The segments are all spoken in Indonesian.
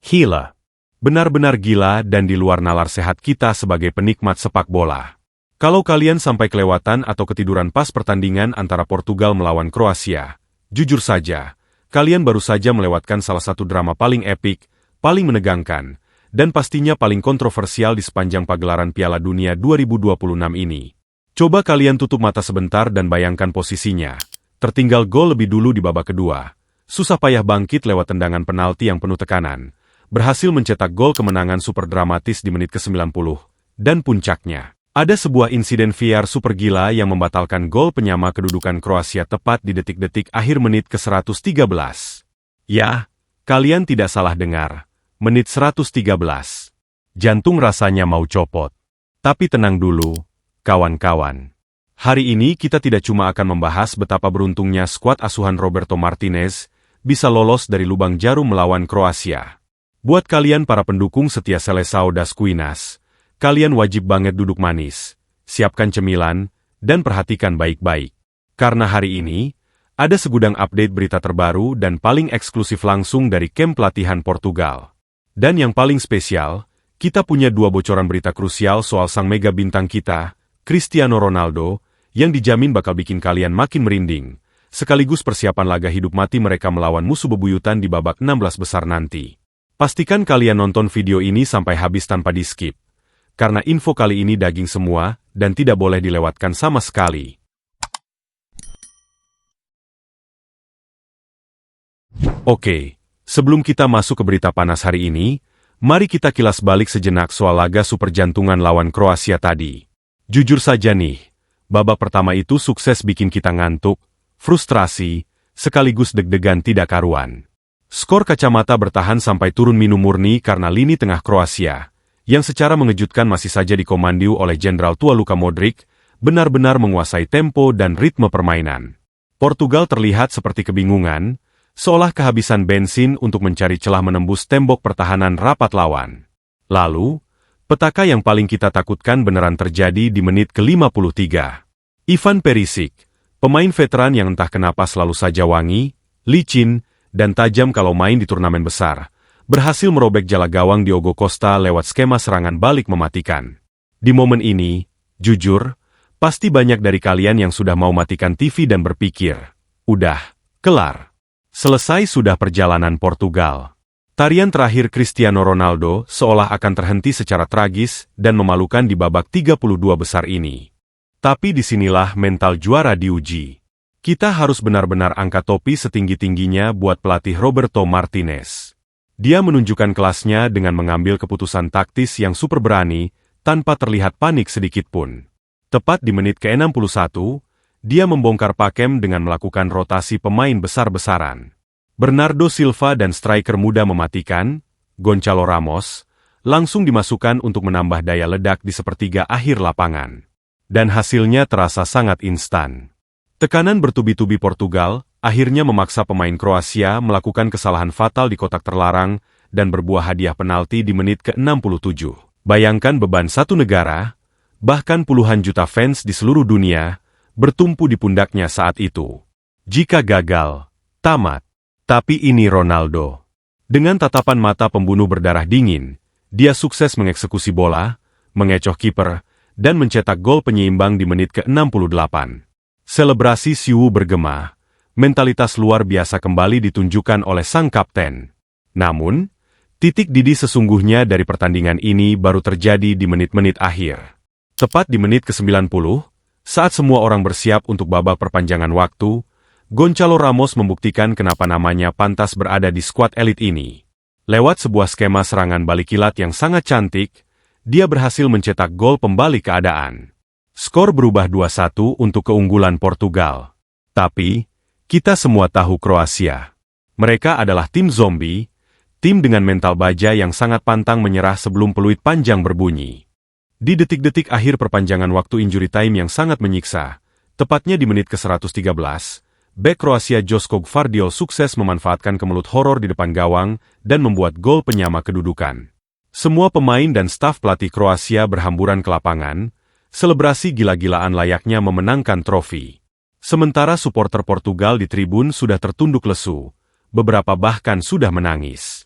Gila. Benar-benar gila dan di luar nalar sehat kita sebagai penikmat sepak bola. Kalau kalian sampai kelewatan atau ketiduran pas pertandingan antara Portugal melawan Kroasia, jujur saja, kalian baru saja melewatkan salah satu drama paling epik, paling menegangkan, dan pastinya paling kontroversial di sepanjang pagelaran Piala Dunia 2026 ini. Coba kalian tutup mata sebentar dan bayangkan posisinya. Tertinggal gol lebih dulu di babak kedua. Susah payah bangkit lewat tendangan penalti yang penuh tekanan. Berhasil mencetak gol kemenangan super dramatis di menit ke-90. Dan puncaknya, ada sebuah insiden VAR super gila yang membatalkan gol penyama kedudukan Kroasia tepat di detik-detik akhir menit ke-113. Ya, kalian tidak salah dengar. Menit 113. Jantung rasanya mau copot. Tapi tenang dulu, kawan-kawan. Hari ini kita tidak cuma akan membahas betapa beruntungnya skuad asuhan Roberto Martinez bisa lolos dari lubang jarum melawan Kroasia. Buat kalian para pendukung setia Seleção das Quinas, kalian wajib banget duduk manis, siapkan cemilan, dan perhatikan baik-baik. Karena hari ini, ada segudang update berita terbaru dan paling eksklusif langsung dari kamp pelatihan Portugal. Dan yang paling spesial, kita punya dua bocoran berita krusial soal sang mega bintang kita, Cristiano Ronaldo, yang dijamin bakal bikin kalian makin merinding, sekaligus persiapan laga hidup mati mereka melawan musuh bebuyutan di babak 16 besar nanti. Pastikan kalian nonton video ini sampai habis tanpa di-skip, karena info kali ini daging semua dan tidak boleh dilewatkan sama sekali. Oke, sebelum kita masuk ke berita panas hari ini, mari kita kilas balik sejenak soal laga super jantungan lawan Kroasia tadi. Jujur saja nih, babak pertama itu sukses bikin kita ngantuk, frustrasi, sekaligus deg-degan tidak karuan. Skor kacamata bertahan sampai turun minum murni karena lini tengah Kroasia, yang secara mengejutkan masih saja dikomandiu oleh Jenderal tua Luka Modric, benar-benar menguasai tempo dan ritme permainan. Portugal terlihat seperti kebingungan, seolah kehabisan bensin untuk mencari celah menembus tembok pertahanan rapat lawan. Lalu, petaka yang paling kita takutkan beneran terjadi di menit ke-53. Ivan Perisic, pemain veteran yang entah kenapa selalu saja wangi, licin, dan tajam kalau main di turnamen besar, berhasil merobek jala gawang Diogo Costa lewat skema serangan balik mematikan. Di momen ini, jujur, pasti banyak dari kalian yang sudah mau matikan TV dan berpikir, udah, kelar. Selesai sudah perjalanan Portugal. Tarian terakhir Cristiano Ronaldo seolah akan terhenti secara tragis dan memalukan di babak 32 besar ini. Tapi disinilah mental juara diuji. Kita harus benar-benar angkat topi setinggi-tingginya buat pelatih Roberto Martinez. Dia menunjukkan kelasnya dengan mengambil keputusan taktis yang super berani, tanpa terlihat panik sedikit pun. Tepat di menit ke-61, dia membongkar pakem dengan melakukan rotasi pemain besar-besaran. Bernardo Silva dan striker muda mematikan, Gonçalo Ramos, langsung dimasukkan untuk menambah daya ledak di sepertiga akhir lapangan. Dan hasilnya terasa sangat instan. Tekanan bertubi-tubi Portugal akhirnya memaksa pemain Kroasia melakukan kesalahan fatal di kotak terlarang dan berbuah hadiah penalti di menit ke-67. Bayangkan beban satu negara, bahkan puluhan juta fans di seluruh dunia, bertumpu di pundaknya saat itu. Jika gagal, tamat. Tapi ini Ronaldo. Dengan tatapan mata pembunuh berdarah dingin, dia sukses mengeksekusi bola, mengecoh kiper, dan mencetak gol penyeimbang di menit ke-68. Selebrasi Siwu bergema, mentalitas luar biasa kembali ditunjukkan oleh sang kapten. Namun, titik didih sesungguhnya dari pertandingan ini baru terjadi di menit-menit akhir. Tepat di menit ke-90, saat semua orang bersiap untuk babak perpanjangan waktu, Gonçalo Ramos membuktikan kenapa namanya pantas berada di skuad elit ini. Lewat sebuah skema serangan balik kilat yang sangat cantik, dia berhasil mencetak gol pembalik keadaan. Skor berubah 2-1 untuk keunggulan Portugal. Tapi, kita semua tahu Kroasia. Mereka adalah tim zombie, tim dengan mental baja yang sangat pantang menyerah sebelum peluit panjang berbunyi. Di detik-detik akhir perpanjangan waktu injury time yang sangat menyiksa, tepatnya di menit ke-113, bek Kroasia Joško Gvardiol sukses memanfaatkan kemelut horor di depan gawang dan membuat gol penyama kedudukan. Semua pemain dan staf pelatih Kroasia berhamburan ke lapangan, selebrasi gila-gilaan layaknya memenangkan trofi. Sementara supporter Portugal di tribun sudah tertunduk lesu, beberapa bahkan sudah menangis.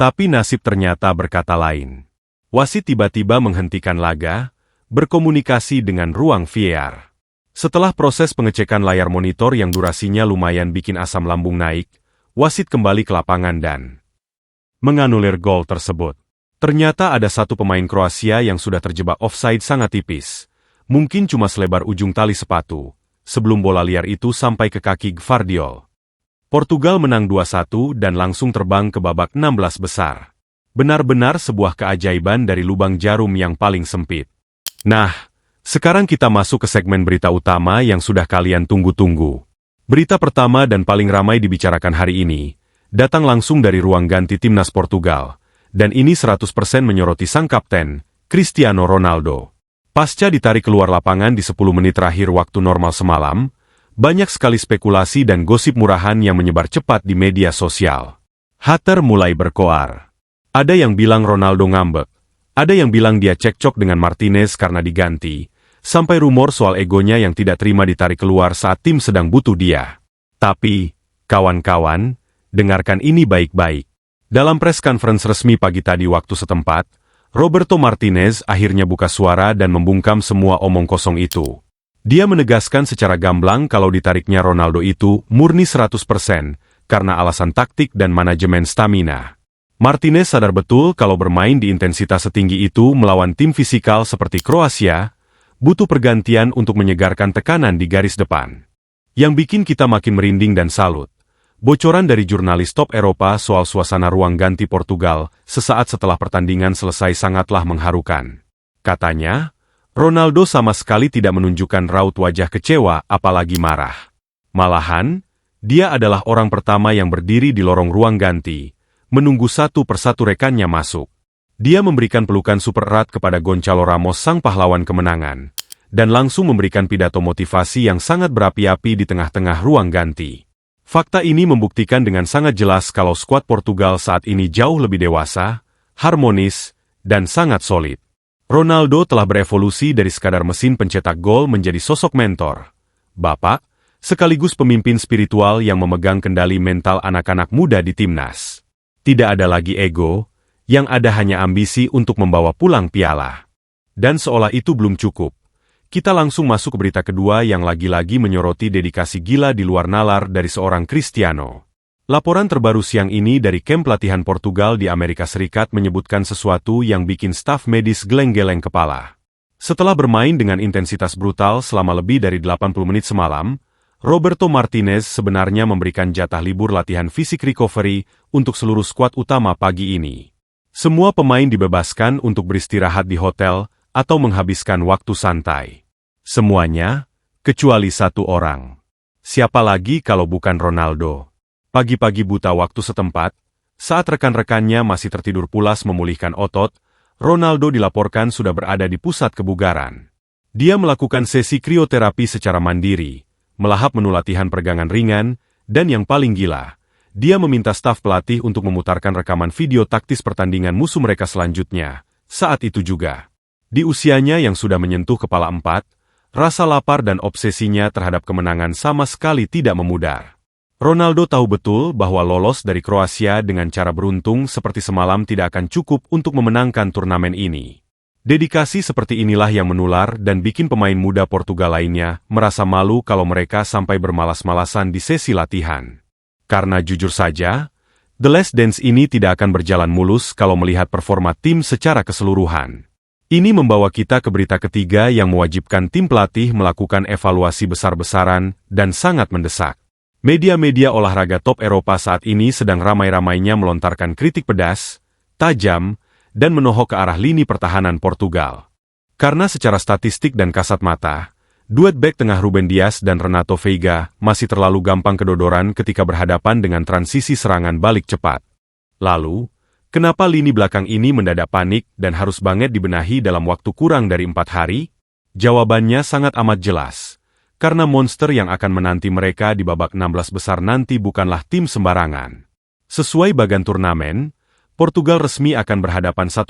Tapi nasib ternyata berkata lain. Wasit tiba-tiba menghentikan laga, berkomunikasi dengan ruang VAR. Setelah proses pengecekan layar monitor yang durasinya lumayan bikin asam lambung naik, wasit kembali ke lapangan dan menganulir gol tersebut. Ternyata ada satu pemain Kroasia yang sudah terjebak offside sangat tipis. Mungkin cuma selebar ujung tali sepatu, sebelum bola liar itu sampai ke kaki Gvardiol. Portugal menang 2-1 dan langsung terbang ke babak 16 besar. Benar-benar sebuah keajaiban dari lubang jarum yang paling sempit. Nah, sekarang kita masuk ke segmen berita utama yang sudah kalian tunggu-tunggu. Berita pertama dan paling ramai dibicarakan hari ini, datang langsung dari ruang ganti timnas Portugal. Dan ini 100% menyoroti sang kapten, Cristiano Ronaldo. Pasca ditarik keluar lapangan di 10 menit terakhir waktu normal semalam, banyak sekali spekulasi dan gosip murahan yang menyebar cepat di media sosial. Hater mulai berkoar. Ada yang bilang Ronaldo ngambek, ada yang bilang dia cekcok dengan Martinez karena diganti, sampai rumor soal egonya yang tidak terima ditarik keluar saat tim sedang butuh dia. Tapi, kawan-kawan, dengarkan ini baik-baik. Dalam press conference resmi pagi tadi waktu setempat, Roberto Martinez akhirnya buka suara dan membungkam semua omong kosong itu. Dia menegaskan secara gamblang kalau ditariknya Ronaldo itu murni 100% karena alasan taktik dan manajemen stamina. Martinez sadar betul kalau bermain di intensitas setinggi itu melawan tim fisikal seperti Kroasia, butuh pergantian untuk menyegarkan tekanan di garis depan. Yang bikin kita makin merinding dan salut. Bocoran dari jurnalis top Eropa soal suasana ruang ganti Portugal sesaat setelah pertandingan selesai sangatlah mengharukan. Katanya, Ronaldo sama sekali tidak menunjukkan raut wajah kecewa apalagi marah. Malahan, dia adalah orang pertama yang berdiri di lorong ruang ganti, menunggu satu persatu rekannya masuk. Dia memberikan pelukan super erat kepada Gonçalo Ramos sang pahlawan kemenangan, dan langsung memberikan pidato motivasi yang sangat berapi-api di tengah-tengah ruang ganti. Fakta ini membuktikan dengan sangat jelas kalau skuad Portugal saat ini jauh lebih dewasa, harmonis, dan sangat solid. Ronaldo telah berevolusi dari sekadar mesin pencetak gol menjadi sosok mentor, bapak, sekaligus pemimpin spiritual yang memegang kendali mental anak-anak muda di timnas. Tidak ada lagi ego, yang ada hanya ambisi untuk membawa pulang piala. Dan seolah itu belum cukup. Kita langsung masuk ke berita kedua yang lagi-lagi menyoroti dedikasi gila di luar nalar dari seorang Cristiano. Laporan terbaru siang ini dari kamp latihan Portugal di Amerika Serikat menyebutkan sesuatu yang bikin staf medis geleng-geleng kepala. Setelah bermain dengan intensitas brutal selama lebih dari 80 menit semalam, Roberto Martinez sebenarnya memberikan jatah libur latihan fisik recovery untuk seluruh skuad utama pagi ini. Semua pemain dibebaskan untuk beristirahat di hotel atau menghabiskan waktu santai. Semuanya, kecuali satu orang. Siapa lagi kalau bukan Ronaldo? Pagi-pagi buta waktu setempat, saat rekan-rekannya masih tertidur pulas memulihkan otot, Ronaldo dilaporkan sudah berada di pusat kebugaran. Dia melakukan sesi krioterapi secara mandiri, melahap menu latihan peregangan ringan, dan yang paling gila, dia meminta staf pelatih untuk memutarkan rekaman video taktis pertandingan musuh mereka selanjutnya. Saat itu juga, di usianya yang sudah menyentuh kepala 4, rasa lapar dan obsesinya terhadap kemenangan sama sekali tidak memudar. Ronaldo tahu betul bahwa lolos dari Kroasia dengan cara beruntung seperti semalam tidak akan cukup untuk memenangkan turnamen ini. Dedikasi seperti inilah yang menular dan bikin pemain muda Portugal lainnya merasa malu kalau mereka sampai bermalas-malasan di sesi latihan. Karena jujur saja, The Last Dance ini tidak akan berjalan mulus kalau melihat performa tim secara keseluruhan. Ini membawa kita ke berita ketiga yang mewajibkan tim pelatih melakukan evaluasi besar-besaran dan sangat mendesak. Media-media olahraga top Eropa saat ini sedang ramai-ramainya melontarkan kritik pedas, tajam, dan menohok ke arah lini pertahanan Portugal. Karena secara statistik dan kasat mata, duet bek tengah Ruben Dias dan Renato Veiga masih terlalu gampang kedodoran ketika berhadapan dengan transisi serangan balik cepat. Lalu, kenapa lini belakang ini mendadak panik dan harus banget dibenahi dalam waktu kurang dari 4 hari? Jawabannya sangat amat jelas. Karena monster yang akan menanti mereka di babak 16 besar nanti bukanlah tim sembarangan. Sesuai bagan turnamen, Portugal resmi akan berhadapan 1-1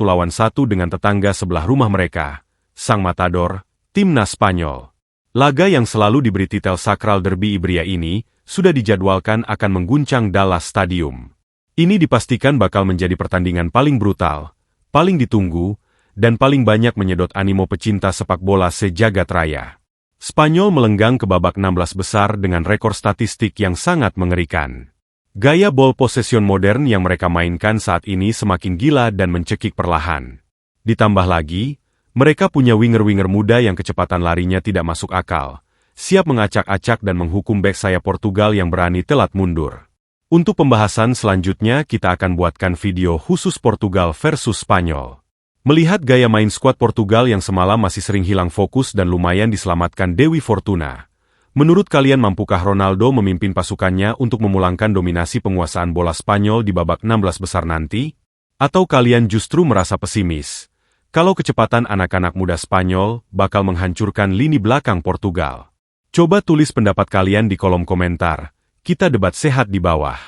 dengan tetangga sebelah rumah mereka, Sang Matador, timnas Spanyol. Laga yang selalu diberi titel sakral Derby Ibria ini, sudah dijadwalkan akan mengguncang Dallas Stadium. Ini dipastikan bakal menjadi pertandingan paling brutal, paling ditunggu, dan paling banyak menyedot animo pecinta sepak bola sejagat raya. Spanyol melenggang ke babak 16 besar dengan rekor statistik yang sangat mengerikan. Gaya ball possession modern yang mereka mainkan saat ini semakin gila dan mencekik perlahan. Ditambah lagi, mereka punya winger-winger muda yang kecepatan larinya tidak masuk akal, siap mengacak-acak dan menghukum bek sayap Portugal yang berani telat mundur. Untuk pembahasan selanjutnya kita akan buatkan video khusus Portugal versus Spanyol. Melihat gaya main skuad Portugal yang semalam masih sering hilang fokus dan lumayan diselamatkan Dewi Fortuna. Menurut kalian mampukah Ronaldo memimpin pasukannya untuk memulangkan dominasi penguasaan bola Spanyol di babak 16 besar nanti? Atau kalian justru merasa pesimis? Kalau kecepatan anak-anak muda Spanyol bakal menghancurkan lini belakang Portugal. Coba tulis pendapat kalian di kolom komentar, kita debat sehat di bawah.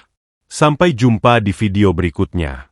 Sampai jumpa di video berikutnya.